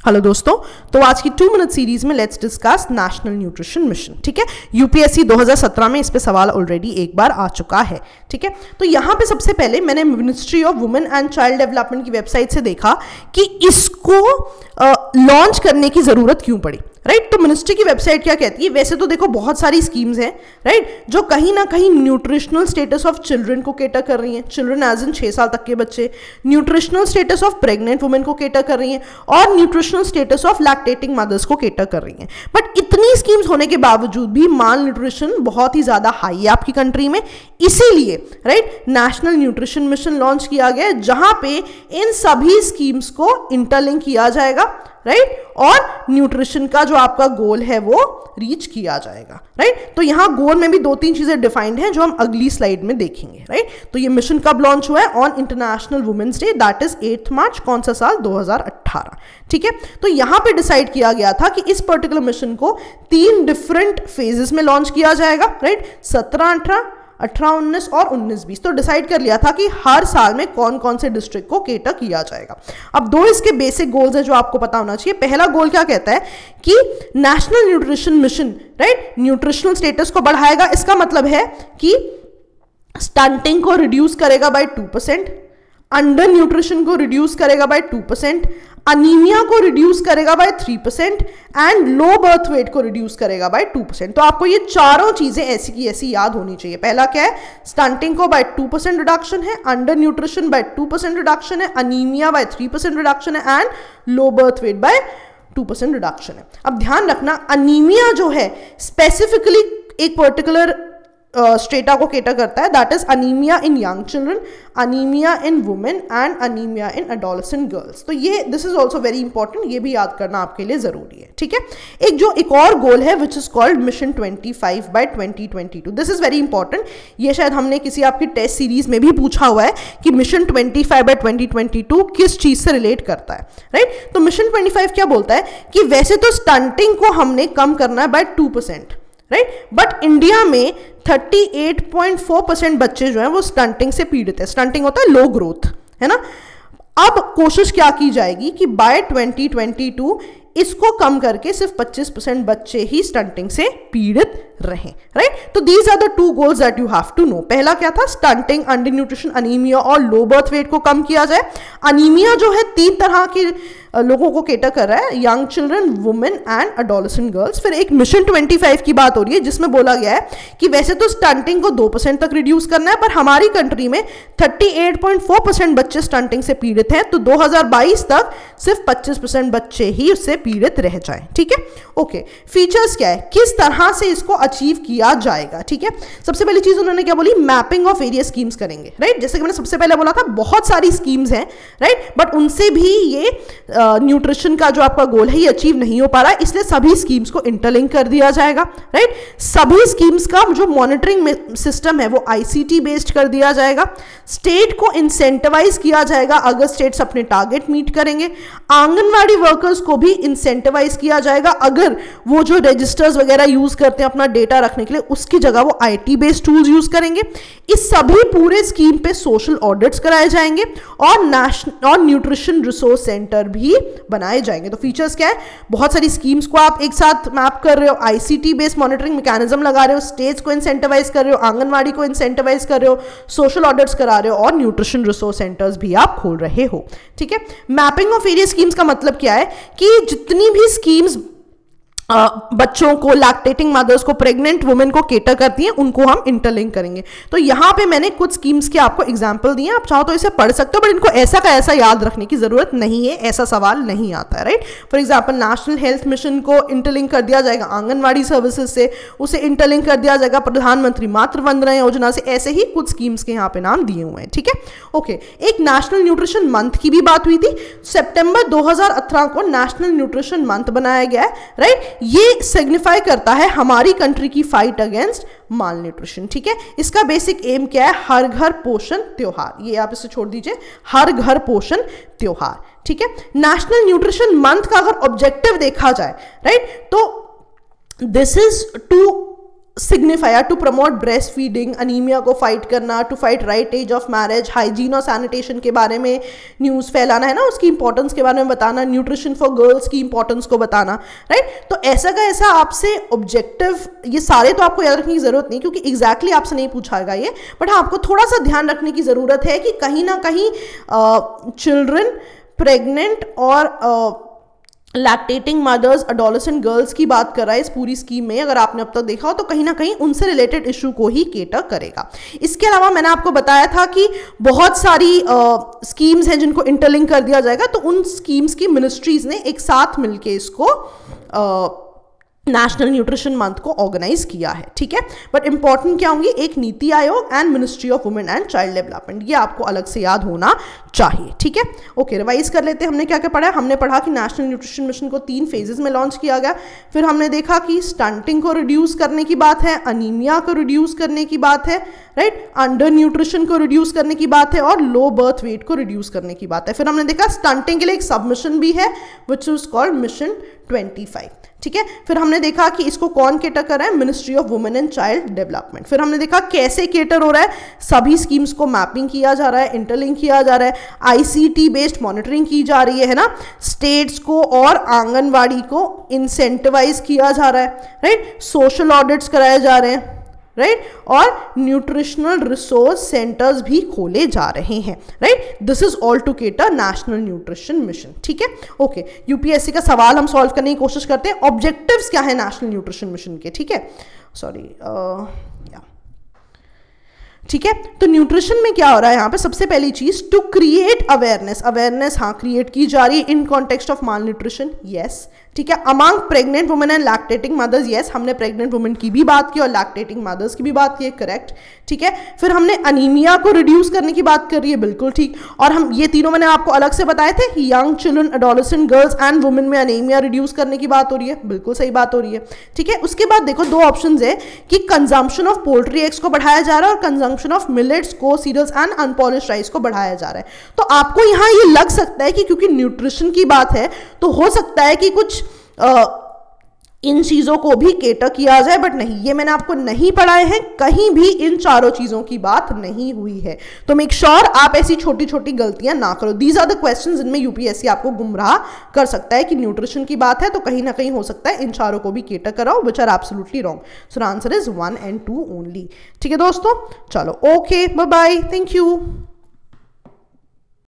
Hello दोस्तों, तो आज की 2 मिनट सीरीज में let's discuss national nutrition mission. ठीक है, यूपीएससी 2017 में इस पे सवाल ऑलरेडी एक बार आ चुका है। ठीक है, तो यहाँ पे सबसे पहले मैंने ministry of women and child development की वेबसाइट से देखा कि इसको लॉन्च करने की जरूरत क्यों पड़ी। राइट, तो मिनिस्ट्री की वेबसाइट क्या कहती है? वैसे तो देखो बहुत सारी स्कीम्स हैं, राइट, जो कहीं ना कहीं न्यूट्रिशनल स्टेटस ऑफ चिल्ड्रन को केटर कर रही हैं, चिल्ड्रन एज इन 6 साल तक के बच्चे, nutritional status of pregnant women को केटर कर रही हैं और nutritional status of lactating mothers को केटर कर रही हैं। बट इतनी स्कीम्स होने के बावजूद भी माल न्यूट्रिशन बहुत ही ज्यादा हाई है आपकी कंट्री में। इसीलिए right national nutrition mission launch किया गया है, जहां पे इन सभी स्कीम्स को इंटरलिंक किया जाएगा, राइट, और न्यूट्रिशन का जो आपका गोल है वो रीच किया जाएगा। राइट, तो यहां गोल में भी 2-3 चीजें डिफाइंड हैं जो हम अगली स्लाइड में देखेंगे। राइट, तो ये मिशन कब लॉन्च हुआ है? On international women's day, that is 8 March. कौन सा साल? 2018। ठीक है, तो यहां पे डिसाइड किया गया था कि इस पर्टिकुलर मिशन को 3 डिफरेंट फेजेस में लॉन्च किया जाएगा। राइट, 17-18, 18-19 और 19-20। तो डिसाइड कर लिया था कि हर साल में कौन कौन से डिस्ट्रिक्ट को केटर किया जाएगा। अब 2 इसके बेसिक गोल्स हैं जो आपको पता होना चाहिए। पहला गोल क्या कहता है कि national nutrition mission, right, nutritional status को बढ़ाएगा। इसका मतलब है कि स्टंटिंग को रिड्यूस करेगा बाय 2%, अंडर न्यूट्रिशन को रिड्यूस करेगा बाय 2%, अनीमिया को रिड्यूस करेगा by 3% and low birth weight को रिड्यूस करेगा बाय 2%। तो आपको ये चारों चीजें ऐसी की ऐसी याद होनी चाहिए। पहला क्या है? स्टंटिंग को बाय 2% रिडक्शन है, अंडर न्यूट्रिशन बाय 2% रिडक्शन है, अनीमिया बाय 3% रिडक्शन है and low birth weight by 2% reduction है। अब ध्यान रखना, अनीमिया जो है स्पेसिफिकली एक पर्टिकुलर स्टेटा को केटर करता है, that is anaemia in young children, anaemia in women and anaemia in adolescent girls. तो ये this is also very important, ये भी याद करना आपके लिए जरूरी है। ठीक है, एक और गोल है which is called mission 25 by 2022। This is very important. ये शायद हमने किसी आपकी टेस्ट सीरीज में भी पूछा हुआ है कि मिशन 25 बाय 2022 किस चीज से रिलेट करता है। राइट, तो मिशन 25 क्या बोलता है कि वैसे तो स्टंटिंग को हमने कम करना है बाय 2%, राइट, बट इंडिया में 38.4% बच्चे जो हैं वो स्टंटिंग से पीड़ित है। स्टंटिंग होता है लो ग्रोथ, है ना। अब कोशिश क्या की जाएगी कि बाय 2022 इसको कम करके सिर्फ 25% बच्चे ही स्टंटिंग से पीड़ित रहें। राइट, तो these are the 2 goals that you have to know. पहला क्या था? स्टंटिंग, अंडर न्यूट्रिशन, अनीमिया और लो बर्थ वेट को कम किया जाए। अनीमिया जो है 3 तरह के लोगों को केटर कर रहा है, young children, women and adolescent girls. फिर एक मिशन 25 की बात हो रही है जिसमें बोला गया है कि वैसे तो स्टंटिंग को 2% तक रिड्यूस करना है, पर हमारी कंट्री में 38.4% बच्चे स्टंटिंग से पीड़ित हैं, तो 2022 तक सिर्फ 25% बच्चे ही उससे पीड़ित रह जाएं। ठीक है, ओके। फीचर्स क्या है, किस तरह से इसको अचीव किया जाएगा? ठीक है, सबसे पहली चीज उन्होंने क्या बोली? मैपिंग ऑफ वेरियस स्कीम्स करेंगे। राइट, जैसे कि मैंने सबसे पहले बोला था बहुत सारी स्कीम्स हैं, राइट, बट उनसे भी ये न्यूट्रिशन का जो आपका गोल है ये अचीव नहीं हो पा रहा है, इसलिए सभी स्कीम्स को इंटरलिंक कर दिया जाएगा। राइट, सभी स्कीम्स का जो मॉनिटरिंग सिस्टम है वो आईसीटी बेस्ड कर दिया जाएगा। स्टेट को इंसेंटिवाइज किया जाएगा अगर स्टेट्स अपने टारगेट मीट करेंगे। आंगनवाड़ी वर्कर्स को भी इंसेंटिवाइज किया जाएगा अगर वो जो रजिस्टर्स वगैरह यूज करते हैं अपना डेटा रखने के लिए, उसकी जगह वो आईटी बेस्ड टूल्स यूज करेंगे। इस सभी पूरे स्कीम पे सोशल ऑडिट्स कराए जाएंगे और न्यूट्रिशन रिसोर्स सेंटर भी बनाए जाएंगे। तो फीचर्स क्या है? बहुत सारी स्कीम्स को आप एक साथ मैप कर रहे हो, आईसीटी बेस्ड मॉनिटरिंग मैकेनिज्म लगा रहे हो, स्टेट्स को इंसेंटिवाइज कर रहे हो, आंगनवाड़ी को इंसेंटिवाइज कर रहे हो, सोशल ऑडिट्स करा रहे हो और न्यूट्रिशन रिसोर्स सेंटर्स भी आप खोल रहे हो। ठीक है, मैपिंग ऑफ वेरियस स्कीम्स का मतलब क्या है कि जितनी भी स्कीम्स बच्चों को, लैक्टेटिंग मदर्स को, प्रेग्नेंट वुमेन को केटर करती हैं, उनको हम इंटरलिंक करेंगे। तो यहां पे मैंने कुछ स्कीम्स के आपको एग्जांपल दिए, आप चाहो तो इसे पढ़ सकते हो, बट इनको ऐसा का ऐसा याद रखने की जरूरत नहीं है, ऐसा सवाल नहीं आता है। Right, for example national health mission को इंटरलिंक कर दिया जाएगा आंगनवाड़ी सर्विसेज से, उसे इंटरलिंक कर दिया जाएगा प्रधानमंत्री मातृ वंदना योजना से। ऐसे ही कुछ स्कीम्स के यहाँ पे नाम दिए हुए हैं। ठीक है, ओके। एक नेशनल न्यूट्रिशन मंथ की भी बात हुई थी, सितंबर 2018 को नेशनल न्यूट्रिशन मंथ बनाया गया है। राइट, ये सिग्निफाई करता है हमारी कंट्री की फाइट अगेंस्ट माल न्यूट्रिशन। ठीक है, इसका बेसिक एम क्या है? हर घर पोषण त्योहार। ये आप इसे छोड़ दीजिए, हर घर पोषण त्योहार। ठीक है, नेशनल न्यूट्रिशन मंथ का अगर ऑब्जेक्टिव देखा जाए, राइट, तो this is to signifier to promote breast feeding, anaemia को फाइट करना, to fight right age of marriage, hygiene और सैनिटेशन के बारे में न्यूज़ फैलाना, है ना, उसकी इंपॉर्टेंस के बारे में बताना, न्यूट्रिशन फॉर गर्ल्स की इंपॉर्टेंस को बताना, राइट। तो ऐसा का ऐसा आपसे ऑब्जेक्टिव, ये सारे तो आपको याद रखने की जरूरत नहीं क्योंकि एग्जैक्टली आपसे नहीं पूछाएगा ये, बट हाँ आपको थोड़ा सा ध्यान रखने की जरूरत है कि कहीं ना कहीं चिल्ड्रन, प्रेग्नेंट और लैक्टेटिंग मदर्स, अडोलेसेंट गर्ल्स की बात कर रहा है इस पूरी स्कीम में, अगर आपने अब तक देखा हो तो कहीं ना कहीं उनसे रिलेटेड इशू को ही केटर करेगा। इसके अलावा मैंने आपको बताया था कि बहुत सारी स्कीम्स हैं जिनको इंटरलिंक कर दिया जाएगा, तो उन स्कीम्स की मिनिस्ट्रीज ने एक साथ मिलके इसको नेशनल न्यूट्रिशन मंथ को ऑर्गेनाइज किया है, ठीक है। बट इंपॉर्टेंट क्या होंगी, एक NITI Aayog and ministry of women and child development, ये आपको अलग से याद होना चाहिए, ठीक है। ओके, रिवाइज कर लेते हैं। हमने क्या क्या पढ़ा? हमने पढ़ा कि नेशनल न्यूट्रिशन मिशन को 3 फेजेस में लॉन्च किया गया। फिर हमने देखा कि स्टंटिंग को रिड्यूस करने की बात है, अनीमिया को रिड्यूस करने की बात है, राइट, अंडर न्यूट्रिशन को रिड्यूस करने की बात है और लो बर्थ वेट को रिड्यूस करने की बात है। फिर हमने देखा स्टंटिंग के लिए एक सबमिशन भी है विच इज कॉल्ड मिशन 25, ठीक है। फिर हमने देखा कि इसको कौन केटर कर रहा है, ministry of women and child development. फिर हमने देखा कैसे केटर हो रहा है, सभी स्कीम्स को मैपिंग किया जा रहा है, इंटरलिंक किया जा रहा है, आईसीटी बेस्ड मॉनिटरिंग की जा रही है ना, स्टेट्स को और आंगनवाड़ी को इंसेंटिवाइज किया जा रहा है, राइट, सोशल ऑडिट्स कराए जा रहे हैं, राइट, और न्यूट्रिशनल रिसोर्स सेंटर्स भी खोले जा रहे हैं, right. This is all to cater national nutrition mission, ठीक है। ओके, यूपीएससी का सवाल हम सॉल्व करने की कोशिश करते हैं। ऑब्जेक्टिव्स क्या है नेशनल न्यूट्रिशन मिशन के, ठीक है, सॉरी ठीक है। तो न्यूट्रिशन में क्या हो रहा है यहाँ पे, सबसे पहली चीज टू क्रिएट अवेयरनेस, अवेयरनेस हाँ क्रिएट की जा रही है in context of mall nutrition, yes, ठीक है, among pregnant women and lactating mothers, yes, हमने प्रेग्नेंट वुमेन की भी बात की और लैक्टेटिंग मदर्स की भी बात की है, करेक्ट, ठीक है। फिर हमने अनीमिया को रिड्यूस करने की बात कर रही है, बिल्कुल ठीक, और हम ये तीनों मैंने आपको अलग से बताए थे, young children, adolescent girls and women में अनीमिया रिड्यूस करने की बात हो रही है, बिल्कुल सही बात हो रही है, ठीक है। उसके बाद देखो 2 ऑप्शंस है कि कंजम्पशन ऑफ पोल्ट्री एग्स को बढ़ाया जा रहा है और कंजम्पशन ऑफ मिलेट्स को, सीरियल्स एंड अनपॉलिश्ड राइस को बढ़ाया जा रहा है। तो आपको यहां ये लग सकता है कि क्योंकि न्यूट्रिशन की बात है तो हो सकता है कि कुछ इन चीजों को भी केटर किया जाए, बट नहीं, ये मैंने आपको नहीं पढ़ाए हैं, कहीं भी इन चारों चीजों की बात नहीं हुई है। तो मेक श्योर आप ऐसी छोटी छोटी गलतियां ना करो। दीज आर द क्वेश्चंस जिनमें यूपीएससी आपको गुमराह कर सकता है कि न्यूट्रिशन की बात है तो कहीं ना कहीं हो सकता है इन चारों को भी केटर कराओ, which are absolutely wrong. So answer is 1 and 2 only, ठीक है दोस्तों। चलो, okay, bye bye, thank you.